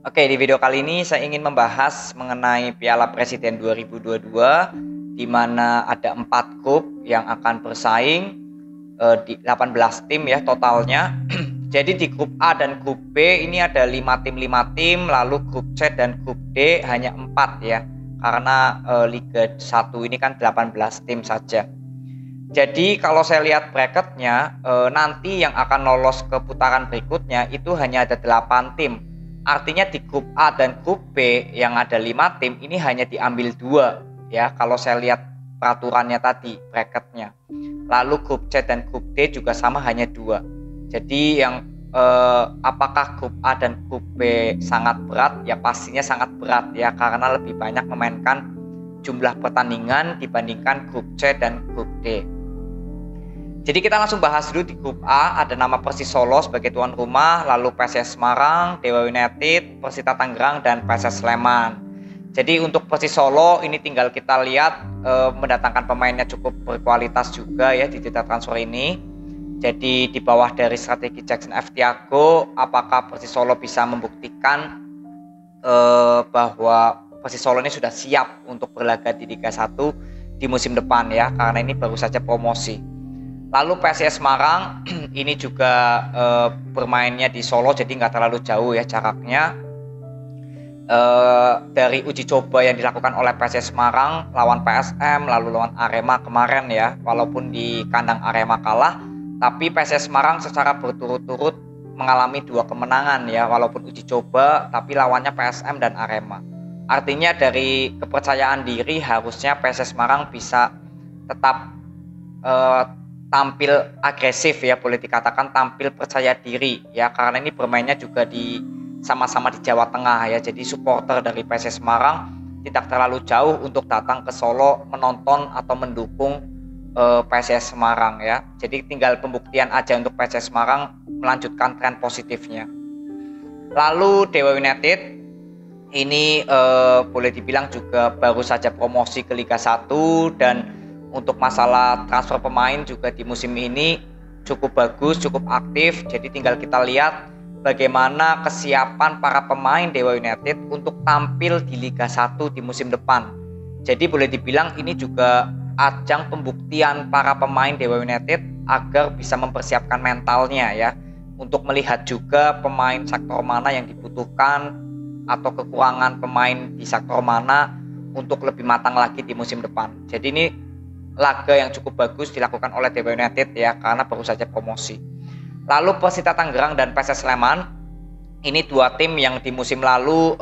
Oke, di video kali ini saya ingin membahas mengenai Piala Presiden 2022, di mana ada 4 grup yang akan bersaing di 18 tim ya totalnya. Jadi di grup A dan grup B ini ada 5 tim, lalu grup C dan grup D hanya 4 ya. Karena Liga 1 ini kan 18 tim saja. Jadi kalau saya lihat bracketnya, nanti yang akan lolos ke putaran berikutnya itu hanya ada 8 tim. Artinya di grup A dan grup B yang ada 5 tim ini hanya diambil 2 ya, kalau saya lihat peraturannya tadi bracketnya. Lalu grup C dan grup D juga sama, hanya 2. Jadi yang apakah grup A dan grup B sangat berat? Ya pastinya sangat berat ya, karena lebih banyak memainkan jumlah pertandingan dibandingkan grup C dan grup D. Jadi kita langsung bahas dulu. Di grup A ada nama Persis Solo sebagai tuan rumah, lalu PSIS Semarang, Dewa United, Persita Tangerang, dan PSS Sleman. Jadi untuk Persis Solo ini tinggal kita lihat mendatangkan pemainnya cukup berkualitas juga ya di jeda transfer ini. Jadi di bawah dari strategi Jackson F. Tiago, apakah Persis Solo bisa membuktikan bahwa Persis Solo ini sudah siap untuk berlaga di Liga 1 di musim depan ya, karena ini baru saja promosi. Lalu PSIS Semarang ini juga bermainnya di Solo, jadi nggak terlalu jauh ya jaraknya. Dari uji coba yang dilakukan oleh PSIS Semarang lawan PSM, lalu lawan Arema kemarin ya, walaupun di kandang Arema kalah, tapi PSIS Semarang secara berturut-turut mengalami 2 kemenangan ya, walaupun uji coba, tapi lawannya PSM dan Arema. Artinya dari kepercayaan diri harusnya PSIS Semarang bisa tetap tampil agresif ya, boleh dikatakan tampil percaya diri ya, karena ini bermainnya juga sama-sama di Jawa Tengah ya. Jadi supporter dari PSIS Semarang tidak terlalu jauh untuk datang ke Solo menonton atau mendukung PSIS Semarang ya. Jadi tinggal pembuktian aja untuk PSIS Semarang melanjutkan tren positifnya. Lalu Dewa United ini boleh dibilang juga baru saja promosi ke Liga 1, dan untuk masalah transfer pemain juga di musim ini cukup bagus, cukup aktif. Jadi tinggal kita lihat bagaimana kesiapan para pemain Dewa United untuk tampil di Liga 1 di musim depan. Jadi boleh dibilang ini juga ajang pembuktian para pemain Dewa United agar bisa mempersiapkan mentalnya ya, untuk melihat juga pemain sektor mana yang dibutuhkan atau kekurangan pemain di sektor mana untuk lebih matang lagi di musim depan. Jadi ini laga yang cukup bagus dilakukan oleh Dewa United ya, karena baru saja promosi. Lalu Persita Tangerang dan PSS Sleman ini 2 tim yang di musim lalu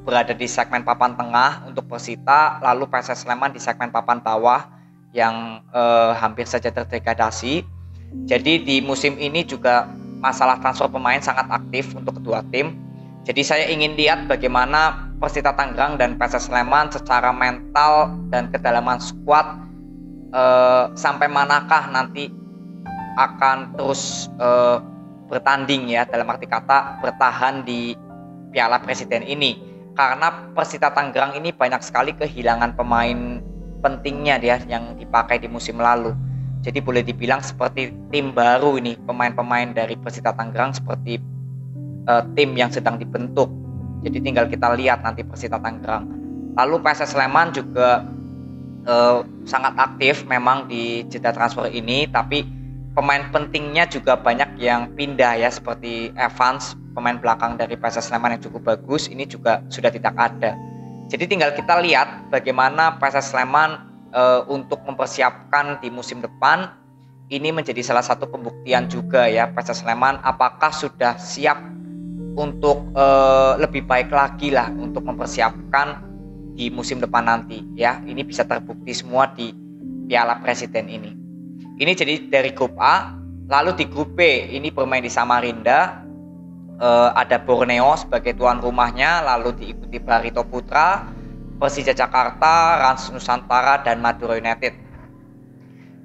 berada di segmen papan tengah untuk Persita, lalu PSS Sleman di segmen papan bawah yang hampir saja terdegradasi. Jadi di musim ini juga masalah transfer pemain sangat aktif untuk kedua tim. Jadi saya ingin lihat bagaimana Persita Tangerang dan PSS Sleman secara mental dan kedalaman skuad sampai manakah nanti akan terus bertanding ya, dalam arti kata bertahan di Piala Presiden ini. Karena Persita Tangerang ini banyak sekali kehilangan pemain pentingnya dia yang dipakai di musim lalu. Jadi boleh dibilang seperti tim baru ini, pemain-pemain dari Persita Tangerang seperti tim yang sedang dibentuk. Jadi tinggal kita lihat nanti Persita Tangerang. Lalu PSS Sleman juga sangat aktif memang di jeda transfer ini, tapi pemain pentingnya juga banyak yang pindah ya, seperti Evans, pemain belakang dari PSS Sleman yang cukup bagus, ini juga sudah tidak ada. Jadi tinggal kita lihat bagaimana PSS Sleman untuk mempersiapkan di musim depan. Ini menjadi salah satu pembuktian juga ya, PSS Sleman apakah sudah siap untuk lebih baik lagi lah untuk mempersiapkan di musim depan nanti ya. Ini bisa terbukti semua di Piala Presiden ini. Ini jadi dari grup A. Lalu di grup B ini bermain di Samarinda, ada Borneo sebagai tuan rumahnya, lalu diikuti Barito Putra, Persija Jakarta, Rans Nusantara, dan Madura United.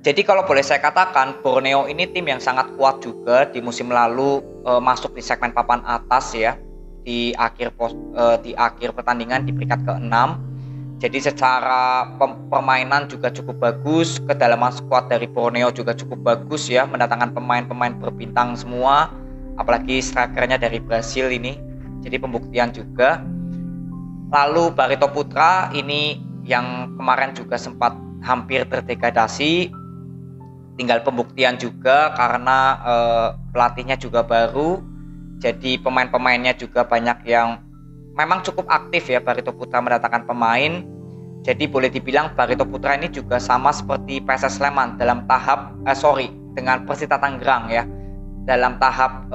Jadi kalau boleh saya katakan, Borneo ini tim yang sangat kuat juga. Di musim lalu masuk di segmen papan atas ya, di akhir pertandingan di peringkat ke-6. Jadi secara permainan juga cukup bagus, kedalaman skuad dari Borneo juga cukup bagus ya, mendatangkan pemain-pemain berbintang semua, apalagi strikernya dari Brasil ini. Jadi pembuktian juga. Lalu Barito Putra ini yang kemarin juga sempat hampir terdegradasi, tinggal pembuktian juga karena pelatihnya juga baru. Jadi pemain-pemainnya juga banyak yang memang cukup aktif ya Barito Putra mendatangkan pemain. Jadi boleh dibilang Barito Putra ini juga sama seperti PSS Sleman dalam tahap dengan Persita Tangerang ya, dalam tahap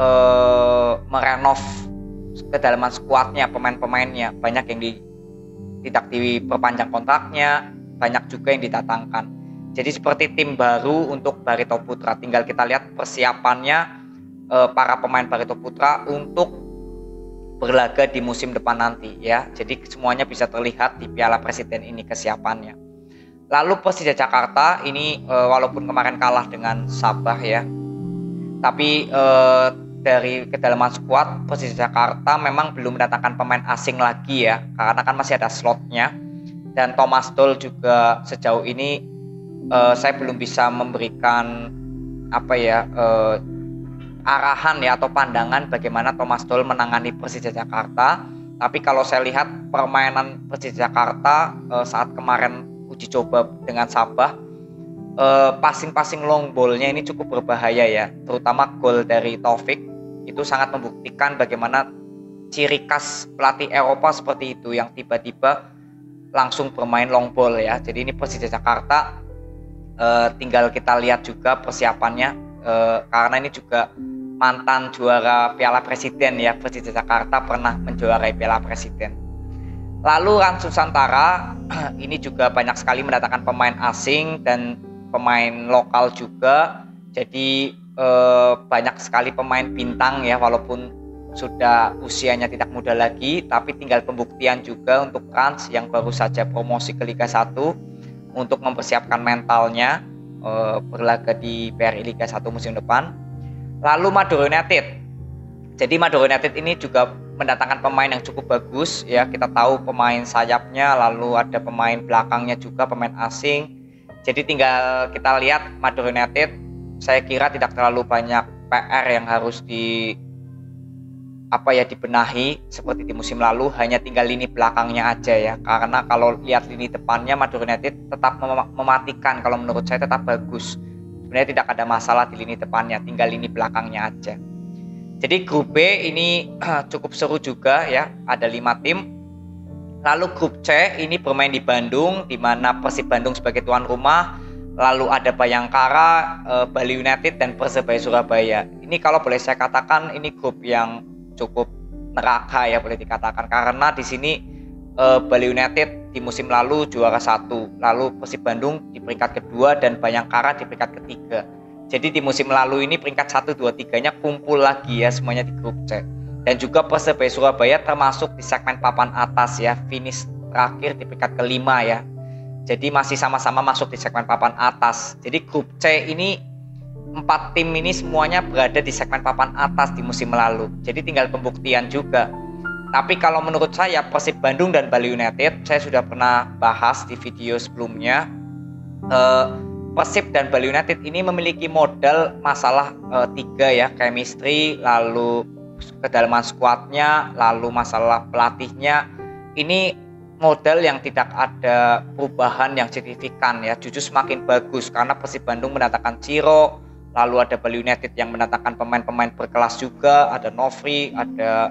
merenov kedalaman skuadnya, pemain-pemainnya. Banyak yang tidak diperpanjang kontraknya, banyak juga yang didatangkan. Jadi seperti tim baru untuk Barito Putra. Tinggal kita lihat persiapannya para pemain Barito Putra untuk berlaga di musim depan nanti ya. Jadi semuanya bisa terlihat di Piala Presiden ini kesiapannya. Lalu Persija Jakarta ini walaupun kemarin kalah dengan Sabah ya, tapi dari kedalaman skuad Persija Jakarta memang belum mendatangkan pemain asing lagi ya, karena kan masih ada slotnya. Dan Thomas Doll juga sejauh ini saya belum bisa memberikan arahan ya atau pandangan bagaimana Thomas Doll menangani Persija Jakarta. Tapi kalau saya lihat permainan Persija Jakarta saat kemarin uji coba dengan Sabah, passing long ball-nya ini cukup berbahaya ya, terutama gol dari Taufik itu sangat membuktikan bagaimana ciri khas pelatih Eropa seperti itu yang tiba-tiba langsung bermain long ball ya. Jadi ini Persija Jakarta tinggal kita lihat juga persiapannya karena ini juga mantan juara Piala Presiden ya. Persija Jakarta pernah menjuarai Piala Presiden. Lalu Rans Nusantara ini juga banyak sekali mendatangkan pemain asing dan pemain lokal juga. Jadi banyak sekali pemain bintang ya, walaupun sudah usianya tidak muda lagi, tapi tinggal pembuktian juga untuk Rans yang baru saja promosi ke Liga 1 untuk mempersiapkan mentalnya berlaga di BRI Liga 1 musim depan. Lalu Madura United. Jadi Madura United ini juga mendatangkan pemain yang cukup bagus ya. Kita tahu pemain sayapnya, lalu ada pemain belakangnya juga pemain asing. Jadi tinggal kita lihat Madura United, saya kira tidak terlalu banyak PR yang harus dibenahi seperti di musim lalu, hanya tinggal lini belakangnya aja ya. Karena kalau lihat lini depannya Madura United tetap mematikan, kalau menurut saya tetap bagus. Sebenarnya tidak ada masalah di lini depannya, tinggal lini belakangnya aja. Jadi grup B ini cukup seru juga ya, ada 5 tim. Lalu grup C ini bermain di Bandung, di mana Persib Bandung sebagai tuan rumah. Lalu ada Bayangkara, Bali United dan Persebaya Surabaya. Ini kalau boleh saya katakan ini grup yang cukup neraka ya boleh dikatakan, karena di sini Bali United di musim lalu juara 1, lalu Persib Bandung di peringkat kedua dan Bayangkara di peringkat ketiga. Jadi di musim lalu ini peringkat 1, 2, 3-nya kumpul lagi ya semuanya di grup C. Dan juga Persebaya Surabaya termasuk di segmen papan atas ya, finish terakhir di peringkat kelima ya. Jadi masih sama-sama masuk di segmen papan atas. Jadi grup C ini 4 tim ini semuanya berada di segmen papan atas di musim lalu. Jadi tinggal pembuktian juga. Tapi kalau menurut saya Persib Bandung dan Bali United, saya sudah pernah bahas di video sebelumnya, Persib dan Bali United ini memiliki modal masalah 3 ya, chemistry, lalu kedalaman skuadnya, lalu masalah pelatihnya. Ini modal yang tidak ada perubahan yang signifikan ya, justru semakin bagus karena Persib Bandung mendatangkan Ciro, lalu ada Bali United yang mendatangkan pemain-pemain berkelas juga, ada Novri, ada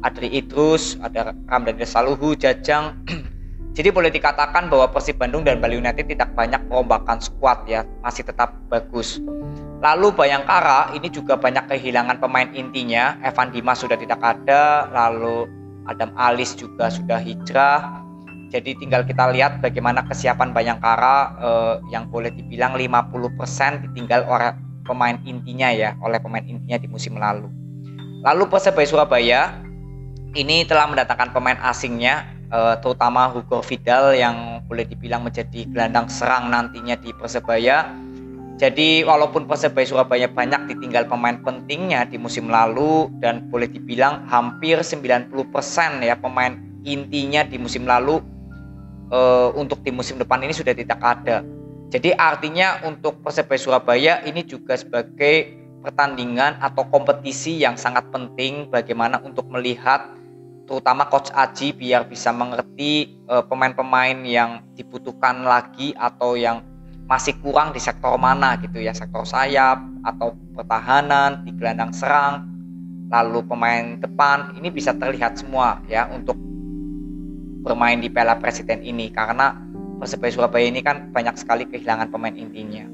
Adri Idrus, ada Ramdan Saluhu, Jajang. Jadi boleh dikatakan bahwa Persib Bandung dan Bali United tidak banyak perombakan skuad ya, masih tetap bagus. Lalu Bayangkara ini juga banyak kehilangan pemain intinya. Evan Dimas sudah tidak ada, lalu Adam Alis juga sudah hijrah. Jadi tinggal kita lihat bagaimana kesiapan Bayangkara yang boleh dibilang 50% ditinggal oleh pemain intinya ya, oleh pemain intinya di musim lalu. Lalu Persebaya Surabaya ini telah mendatangkan pemain asingnya, terutama Hugo Vidal yang boleh dibilang menjadi gelandang serang nantinya di Persebaya. Jadi walaupun Persebaya Surabaya banyak ditinggal pemain pentingnya di musim lalu dan boleh dibilang hampir 90% ya pemain intinya di musim lalu untuk di musim depan ini sudah tidak ada. Jadi artinya untuk Persebaya Surabaya ini juga sebagai pertandingan atau kompetisi yang sangat penting bagaimana untuk melihat terutama Coach Aji biar bisa mengerti pemain-pemain yang dibutuhkan lagi atau yang masih kurang di sektor mana gitu ya, sektor sayap atau pertahanan, di gelandang serang, lalu pemain depan, ini bisa terlihat semua ya untuk bermain di Piala Presiden ini, karena Persebaya Surabaya ini kan banyak sekali kehilangan pemain intinya.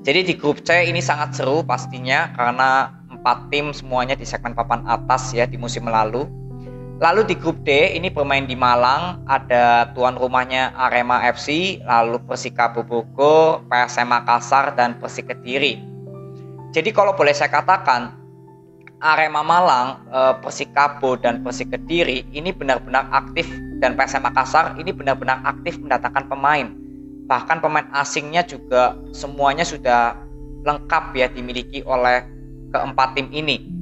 Jadi di grup C ini sangat seru pastinya karena 4 tim semuanya di segmen papan atas ya di musim lalu. Lalu di grup D ini bermain di Malang, ada tuan rumahnya Arema FC, lalu Persikabo Bogor, PSM Makassar, dan Persik Kediri. Jadi kalau boleh saya katakan, Arema Malang, Persikabo, dan Persik Kediri ini benar-benar aktif, dan PSM Makassar ini benar-benar aktif mendatangkan pemain. Bahkan pemain asingnya juga semuanya sudah lengkap ya dimiliki oleh keempat tim ini.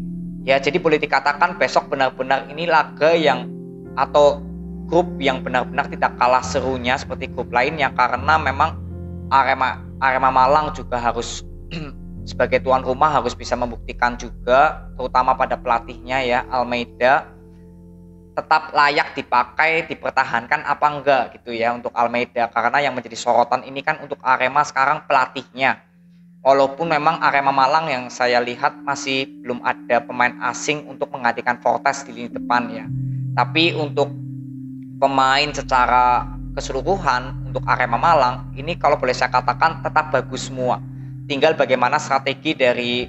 Ya, jadi boleh dikatakan besok benar-benar ini laga yang atau grup yang benar-benar tidak kalah serunya seperti grup lainnya, karena memang Arema Malang juga harus sebagai tuan rumah harus bisa membuktikan juga, terutama pada pelatihnya ya, Almeida, tetap layak dipakai, dipertahankan apa enggak gitu ya untuk Almeida, karena yang menjadi sorotan ini kan untuk Arema sekarang pelatihnya. Walaupun memang Arema Malang yang saya lihat masih belum ada pemain asing untuk menggantikan Fortes di lini depan ya. Tapi untuk pemain secara keseluruhan untuk Arema Malang ini kalau boleh saya katakan tetap bagus semua. Tinggal bagaimana strategi dari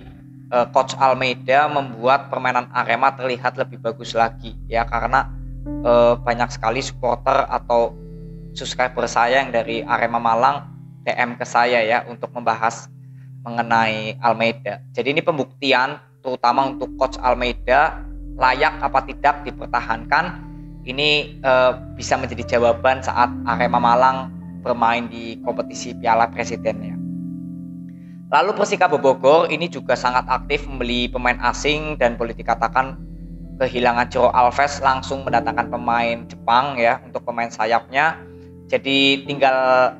Coach Almeida membuat permainan Arema terlihat lebih bagus lagi ya, karena banyak sekali supporter atau subscriber saya yang dari Arema Malang DM ke saya ya untuk membahas mengenai Almeida. Jadi ini pembuktian terutama untuk Coach Almeida layak apa tidak dipertahankan. Ini bisa menjadi jawaban saat Arema Malang bermain di kompetisi Piala Presiden ya. Lalu Persikabo Bogor ini juga sangat aktif membeli pemain asing, dan boleh dikatakan kehilangan Jero Alves langsung mendatangkan pemain Jepang ya untuk pemain sayapnya. Jadi tinggal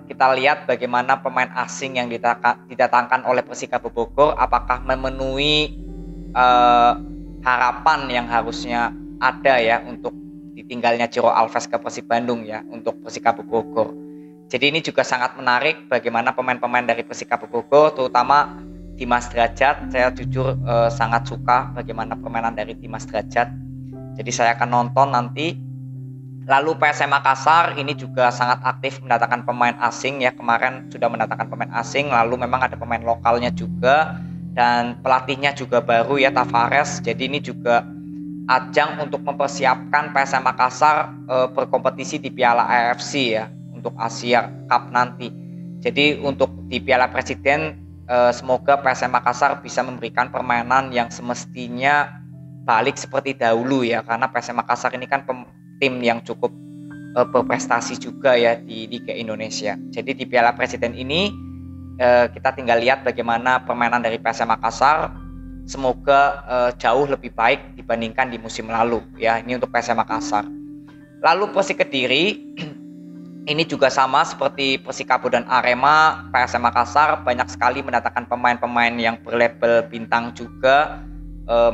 kita lihat bagaimana pemain asing yang didatangkan oleh Persikabo Bogor apakah memenuhi harapan yang harusnya ada ya untuk ditinggalnya Jero Alves ke Persib Bandung ya untuk Persikabo Bogor. Jadi ini juga sangat menarik bagaimana pemain-pemain dari Persikabo Bogor, terutama Dimas Derajat. Saya jujur sangat suka bagaimana permainan dari Dimas Derajat. Jadi saya akan nonton nanti. Lalu PSM Makassar ini juga sangat aktif mendatangkan pemain asing ya, kemarin sudah mendatangkan pemain asing, lalu memang ada pemain lokalnya juga, dan pelatihnya juga baru ya, Tavares. Jadi ini juga ajang untuk mempersiapkan PSM Makassar berkompetisi di Piala AFC ya untuk Asia Cup nanti. Jadi untuk di Piala Presiden semoga PSM Makassar bisa memberikan permainan yang semestinya balik seperti dahulu ya, karena PSM Makassar ini kan tim yang cukup berprestasi juga ya di Liga Indonesia. Jadi di Piala Presiden ini kita tinggal lihat bagaimana permainan dari PSM Makassar. Semoga jauh lebih baik dibandingkan di musim lalu ya. Ini untuk PSM Makassar. Lalu Persik Kediri ini juga sama seperti Persikabo dan Arema. PSM Makassar banyak sekali mendatangkan pemain-pemain yang berlabel bintang juga.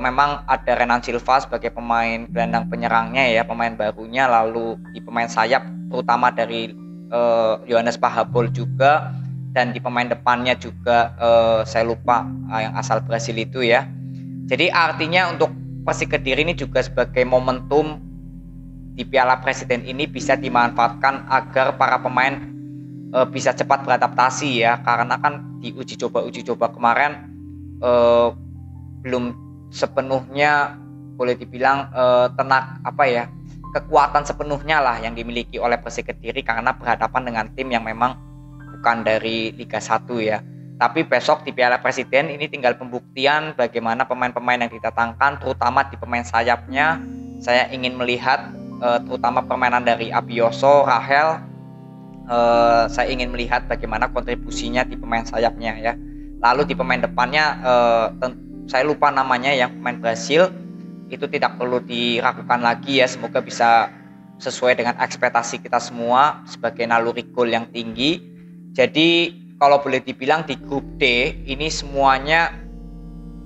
Memang ada Renan Silva sebagai pemain gelandang penyerangnya ya, pemain barunya. Lalu di pemain sayap terutama dari Yohanes Pahabol juga, dan di pemain depannya juga saya lupa yang asal Brasil itu ya. Jadi artinya untuk Persik Kediri ini juga sebagai momentum di Piala Presiden ini bisa dimanfaatkan agar para pemain bisa cepat beradaptasi ya, karena kan di uji coba kemarin belum sepenuhnya boleh dibilang kekuatan sepenuhnya lah yang dimiliki oleh Persik Kediri, karena berhadapan dengan tim yang memang bukan dari Liga 1 ya. Tapi besok di Piala Presiden ini tinggal pembuktian bagaimana pemain-pemain yang didatangkan, terutama di pemain sayapnya. Saya ingin melihat terutama permainan dari Abioso, Rahel. Saya ingin melihat bagaimana kontribusinya di pemain sayapnya ya. Lalu di pemain depannya saya lupa namanya yang pemain Brasil, itu tidak perlu diragukan lagi ya, semoga bisa sesuai dengan ekspektasi kita semua sebagai naluri gol yang tinggi. Jadi kalau boleh dibilang di grup D ini semuanya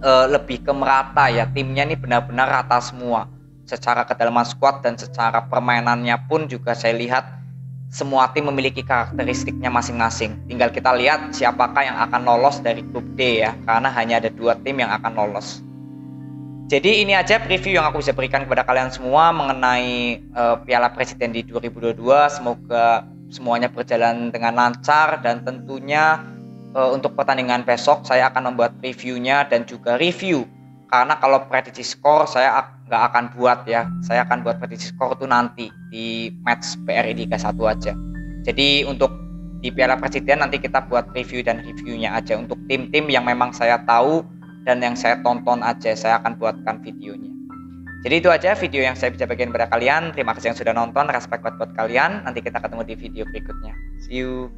lebih ke merata ya, timnya ini benar-benar rata semua secara kedalaman squad dan secara permainannya pun juga saya lihat semua tim memiliki karakteristiknya masing-masing. Tinggal kita lihat siapakah yang akan lolos dari grup D ya, karena hanya ada 2 tim yang akan lolos. Jadi ini aja preview yang aku bisa berikan kepada kalian semua mengenai Piala Presiden di 2022. Semoga semuanya berjalan dengan lancar, dan tentunya untuk pertandingan besok saya akan membuat previewnya dan juga review. Karena kalau prediksi skor saya nggak akan buat ya, saya akan buat prediksi skor itu nanti di match BRI Liga 1 aja. Jadi untuk di Piala Presiden nanti kita buat preview dan reviewnya aja untuk tim-tim yang memang saya tahu dan yang saya tonton aja, saya akan buatkan videonya. Jadi itu aja video yang saya bisa bagikan kepada kalian. Terima kasih yang sudah nonton, respect buat kalian. Nanti kita ketemu di video berikutnya. See you.